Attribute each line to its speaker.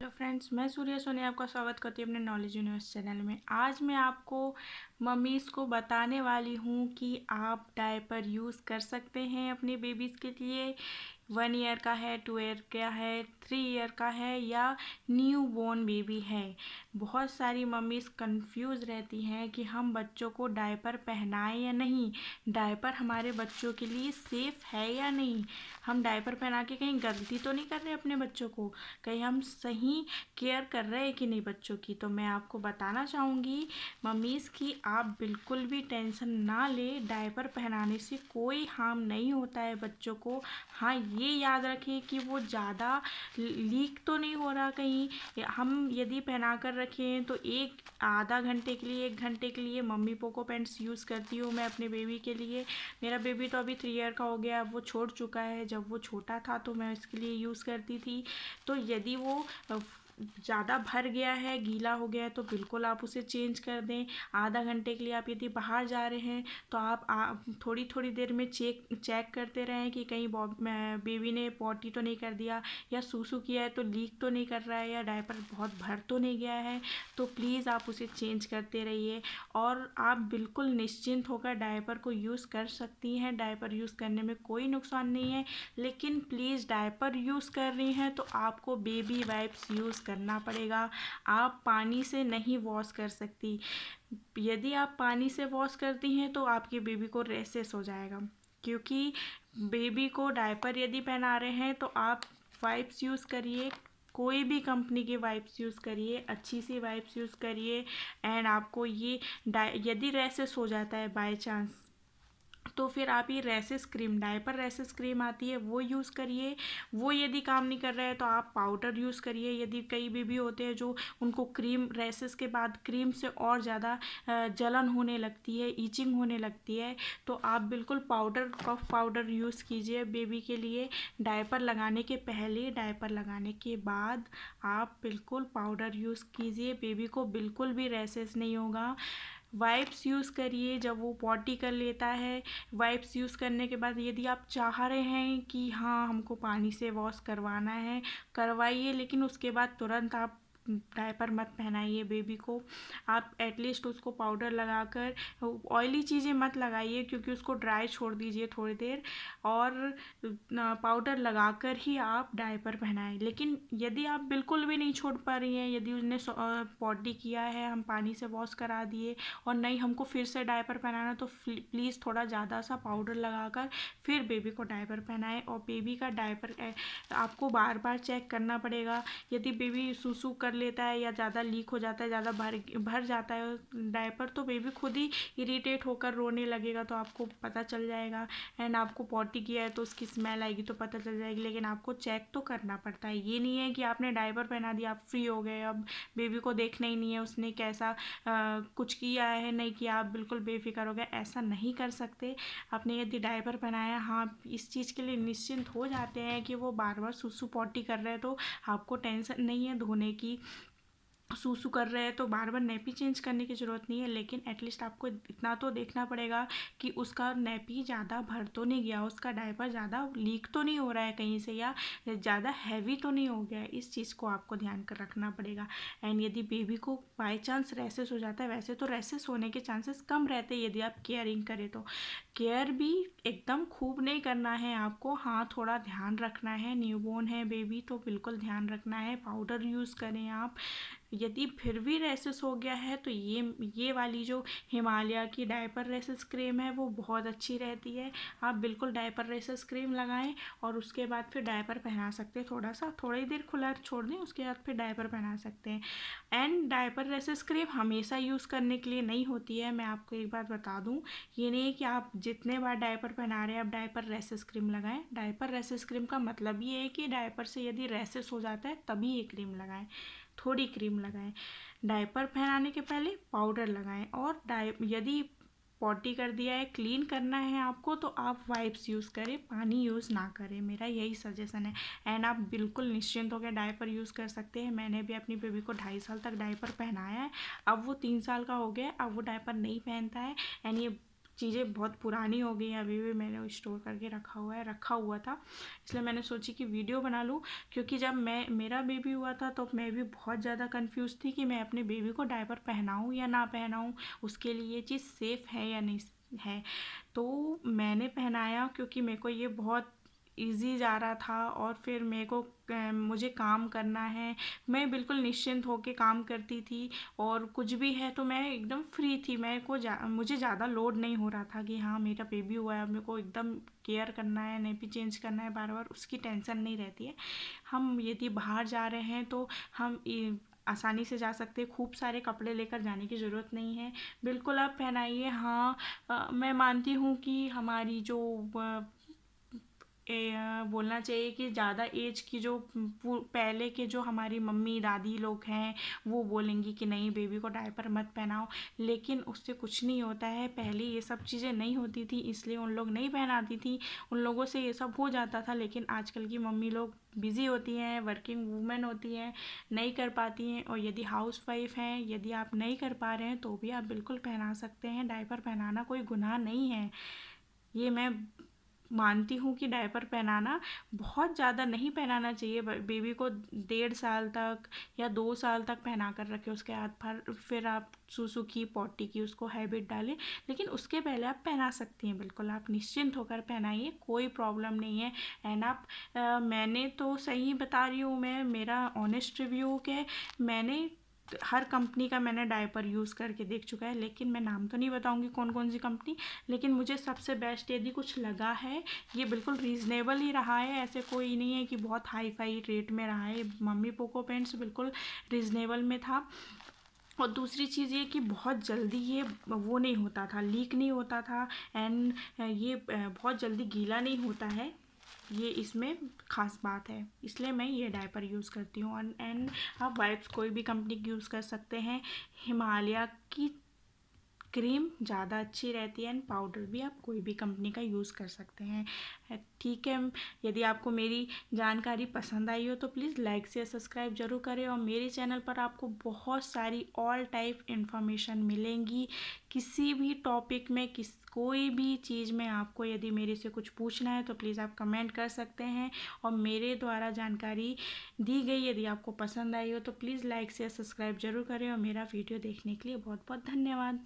Speaker 1: Hello friends, मैं सूर्या सोनी आपका स्वागत करती हूँ अपने नॉलेज यूनिवर्स चैनल में। आज मैं आपको मम्मीज़ को बताने वाली हूँ कि आप डायपर यूज़ कर सकते हैं अपने बेबीज़ के लिए। 1 ईयर का है, 2 ईयर का है, 3 ईयर का है या न्यू बोर्न बेबी है। बहुत सारी मम्मीज़ कंफ्यूज रहती हैं कि हम बच्चों को डायपर पहनाएं या नहीं, डायपर हमारे बच्चों के लिए सेफ़ है या नहीं, हम डायपर पहना के कहीं गलती तो नहीं कर रहे अपने बच्चों को, कहीं हम सही केयर कर रहे हैं कि नहीं बच्चों की। तो मैं आपको बताना चाहूँगी मम्मीज़ कि आप बिल्कुल भी टेंशन ना ले, डायपर पहनाने से कोई हार्म नहीं होता है बच्चों को। हाँ, ये याद रखें कि वो ज़्यादा लीक तो नहीं हो रहा कहीं। हम यदि पहना कर रखें तो आधा घंटे के लिए, 1 घंटे के लिए मम्मी पोको पैंट्स यूज़ करती हूँ मैं अपने बेबी के लिए। मेरा बेबी तो अभी 3 ईयर का हो गया, वो छोड़ चुका है। जब वो छोटा था तो मैं इसके लिए यूज़ करती थी। तो यदि वो ज़्यादा भर गया है, गीला हो गया है, तो बिल्कुल आप उसे चेंज कर दें। आधा घंटे के लिए आप यदि बाहर जा रहे हैं तो आप थोड़ी थोड़ी देर में चेक करते रहें कि कहीं बेबी ने पॉटी तो नहीं कर दिया, या सूसू किया है तो लीक तो नहीं कर रहा है, या डायपर बहुत भर तो नहीं गया है। तो प्लीज़ आप उसे चेंज करते रहिए और आप बिल्कुल निश्चिंत होकर डायपर को यूज़ कर सकती हैं। डायपर यूज़ करने में कोई नुकसान नहीं है, लेकिन प्लीज़ डायपर यूज़ कर रही हैं तो आपको बेबी वाइप्स यूज़ करना पड़ेगा। आप पानी से नहीं वॉश कर सकती। यदि आप पानी से वॉश करती हैं तो आपके बेबी को रैशेस हो जाएगा, क्योंकि बेबी को डायपर यदि पहना रहे हैं तो आप वाइप्स यूज़ करिए, कोई भी कंपनी के वाइप्स यूज़ करिए, अच्छी सी वाइप्स यूज़ करिए। एंड आपको ये यदि रैशेस हो जाता है बाय चांस, तो फिर आप ये rashes cream, diaper rashes cream आती है, वो यूज़ करिए। वो यदि काम नहीं कर रहा है तो आप पाउडर यूज़ करिए। यदि कई बेबी होते हैं जो उनको क्रीम, रैशेस के बाद क्रीम से और ज़्यादा जलन होने लगती है, ईचिंग होने लगती है, तो आप बिल्कुल पाउडर, कफ पाउडर यूज़ कीजिए बेबी के लिए। डायपर लगाने के पहले, डायपर लगाने के बाद आप बिल्कुल पाउडर यूज़ कीजिए, बेबी को बिल्कुल भी रैशेस नहीं होगा। वाइप्स यूज़ करिए जब वो पॉटी कर लेता है। वाइप्स यूज़ करने के बाद यदि आप चाह रहे हैं कि हाँ हमको पानी से वॉश करवाना है, करवाइए, लेकिन उसके बाद तुरंत आप डायपर मत पहनाइए बेबी को। आप एटलीस्ट उसको पाउडर लगाकर, ऑयली चीज़ें मत लगाइए क्योंकि उसको ड्राई छोड़ दीजिए थोड़ी देर, और पाउडर लगाकर ही आप डायपर पहनाएं। लेकिन यदि आप बिल्कुल भी नहीं छोड़ पा रही हैं, यदि उसने पॉटी किया है, हम पानी से वॉश करा दिए और नहीं हमको फिर से डायपर पहनाना, तो प्लीज़ थोड़ा ज़्यादा सा पाउडर लगाकर फिर बेबी को डायपर पहनाएं। और बेबी का डायपर आपको बार बार चेक करना पड़ेगा। यदि बेबी सूसू कर लेता है या ज़्यादा लीक हो जाता है, ज़्यादा भर जाता है डायपर, तो बेबी खुद ही इरिटेट होकर रोने लगेगा, तो आपको पता चल जाएगा। एंड आपको पॉटी किया है तो उसकी स्मेल आएगी तो पता चल जाएगी, लेकिन आपको चेक तो करना पड़ता है। ये नहीं है कि आपने डायपर पहना दिया, आप फ्री हो गए, अब बेबी को देखना ही नहीं है उसने कैसा कुछ किया है नहीं किया, आप बिल्कुल बेफिक्र हो गए, ऐसा नहीं कर सकते। आपने यदि डायपर पहनाया, हाँ इस चीज़ के लिए निश्चिंत हो जाते हैं कि वो बार बार सुसु पॉटी कर रहे हैं, तो आपको टेंशन नहीं है धोने की। सूसू कर रहे हैं तो बार बार नैपी चेंज करने की ज़रूरत नहीं है, लेकिन एटलीस्ट आपको इतना तो देखना पड़ेगा कि उसका नैपी ज़्यादा भर तो नहीं गया, उसका डायपर ज़्यादा लीक तो नहीं हो रहा है कहीं से, या ज़्यादा हैवी तो नहीं हो गया है। इस चीज़ को आपको ध्यान कर रखना पड़ेगा। एंड यदि बेबी को बाई चांस रैसेस हो जाता है, वैसे तो रैसेस होने के चांसेस कम रहते हैं यदि आप केयरिंग करें तो। केयर भी एकदम खूब नहीं करना है आपको, हाँ थोड़ा ध्यान रखना है। न्यूबॉर्न है बेबी तो बिल्कुल ध्यान रखना है। पाउडर यूज़ करें आप। यदि फिर भी रैसेस हो गया है तो ये वाली जो हिमालय की डायपर रैसेस क्रीम है वो बहुत अच्छी रहती है। आप बिल्कुल डायपर रैसेस क्रीम लगाएं और उसके बाद फिर डायपर पहना सकते हैं। थोड़ी देर खुला छोड़ दें, उसके बाद फिर डायपर पहना सकते हैं। एंड डायपर रैसेस क्रीम हमेशा यूज़ करने के लिए नहीं होती है, मैं आपको एक बात बता दूं। ये नहीं है कि आप जितने बार डायपर पहना रहे हैं आप डायपर रैसेस क्रीम लगाएं। डायपर रैसेस क्रीम का मतलब ये है कि डायपर से यदि रैसेस हो जाता है तभी ये क्रीम लगाएं, थोड़ी क्रीम लगाएं। डायपर पहनाने के पहले पाउडर लगाएं। और यदि पॉटी कर दिया है, क्लीन करना है आपको, तो आप वाइप्स यूज़ करें, पानी यूज़ ना करें, मेरा यही सजेशन है। एंड आप बिल्कुल निश्चिंत होकर डायपर यूज़ कर सकते हैं। मैंने भी अपनी बेबी को 2.5 साल तक डायपर पहनाया है। अब वो 3 साल का हो गया, अब वो डायपर नहीं पहनता है। एंड ये चीज़ें बहुत पुरानी हो गई हैं, अभी भी मैंने स्टोर करके रखा हुआ था, इसलिए मैंने सोची कि वीडियो बना लूँ। क्योंकि जब मेरा बेबी हुआ था तो मैं भी बहुत ज़्यादा कंफ्यूज थी कि मैं अपने बेबी को डायपर पहनाऊँ या ना पहनाऊँ, उसके लिए ये चीज़ सेफ़ है या नहीं है। तो मैंने पहनाया क्योंकि मेरे को ये बहुत ईज़ी जा रहा था, और फिर मेरे को मुझे काम करना है, मैं बिल्कुल निश्चिंत होकर काम करती थी, और कुछ भी है तो मैं एकदम फ्री थी। मुझे ज़्यादा लोड नहीं हो रहा था कि हाँ मेरा बेबी हुआ है, अब मेरे को एकदम केयर करना है, नेपी चेंज करना है बार बार, उसकी टेंशन नहीं रहती है। हम यदि बाहर जा रहे हैं तो हम आसानी से जा सकते हैं, खूब सारे कपड़े लेकर जाने की ज़रूरत नहीं है। बिल्कुल आप पहनाइए। हाँ, मैं मानती हूँ कि हमारी जो बोलना चाहिए कि ज़्यादा एज की जो पहले के जो हमारी मम्मी दादी लोग हैं वो बोलेंगी कि नहीं बेबी को डायपर मत पहनाओ, लेकिन उससे कुछ नहीं होता है। पहले ये सब चीज़ें नहीं होती थी, इसलिए उन लोग नहीं पहनाती थी, उन लोगों से ये सब हो जाता था। लेकिन आजकल की मम्मी लोग बिज़ी होती हैं, वर्किंग वूमेन होती हैं, नहीं कर पाती हैं, और यदि हाउस वाइफ हैं, यदि आप नहीं कर पा रहे हैं तो भी आप बिल्कुल पहना सकते हैं। डायपर पहनाना कोई गुनाह नहीं है। ये मैं मानती हूँ कि डायपर पहनाना बहुत ज़्यादा नहीं पहनाना चाहिए। बेबी को 1.5 साल तक या 2 साल तक पहना कर रखें, उसके बाद फिर आप सूसू की पॉटी की उसको हैबिट डालें, लेकिन उसके पहले आप पहना सकती हैं। बिल्कुल आप निश्चिंत होकर पहनाइए, कोई प्रॉब्लम नहीं है। एंड मैंने तो सही बता रही हूँ, मैं मेरा ऑनेस्ट रिव्यू के मैंने हर कंपनी का मैंने डायपर यूज़ करके देख चुका है, लेकिन मैं नाम तो नहीं बताऊंगी कौन कौन सी कंपनी, लेकिन मुझे सबसे बेस्ट यदि कुछ लगा है, ये बिल्कुल रीज़नेबल ही रहा है। ऐसे कोई नहीं है कि बहुत हाई फाई रेट में रहा है। मम्मी पोको पेंट्स बिल्कुल रीज़नेबल में था। और दूसरी चीज़ ये कि बहुत जल्दी ये वो नहीं होता था, लीक नहीं होता था, एंड ये बहुत जल्दी गीला नहीं होता है। ये इसमें ख़ास बात है, इसलिए मैं ये डायपर यूज़ करती हूँ। एंड आप वाइप्स कोई भी कंपनी की यूज़ कर सकते हैं। हिमालय की क्रीम ज़्यादा अच्छी रहती है, एंड पाउडर भी आप कोई भी कंपनी का यूज़ कर सकते हैं। ठीक है, यदि आपको मेरी जानकारी पसंद आई हो तो प्लीज़ लाइक से सब्सक्राइब जरूर करें, और मेरे चैनल पर आपको बहुत सारी ऑल टाइप इन्फॉर्मेशन मिलेंगी। किसी भी टॉपिक में कोई भी चीज़ में आपको यदि मेरे से कुछ पूछना है तो प्लीज़ आप कमेंट कर सकते हैं, और मेरे द्वारा जानकारी दी गई यदि आपको पसंद आई हो तो प्लीज़ लाइक से सब्सक्राइब जरूर करें, और मेरा वीडियो देखने के लिए बहुत बहुत धन्यवाद।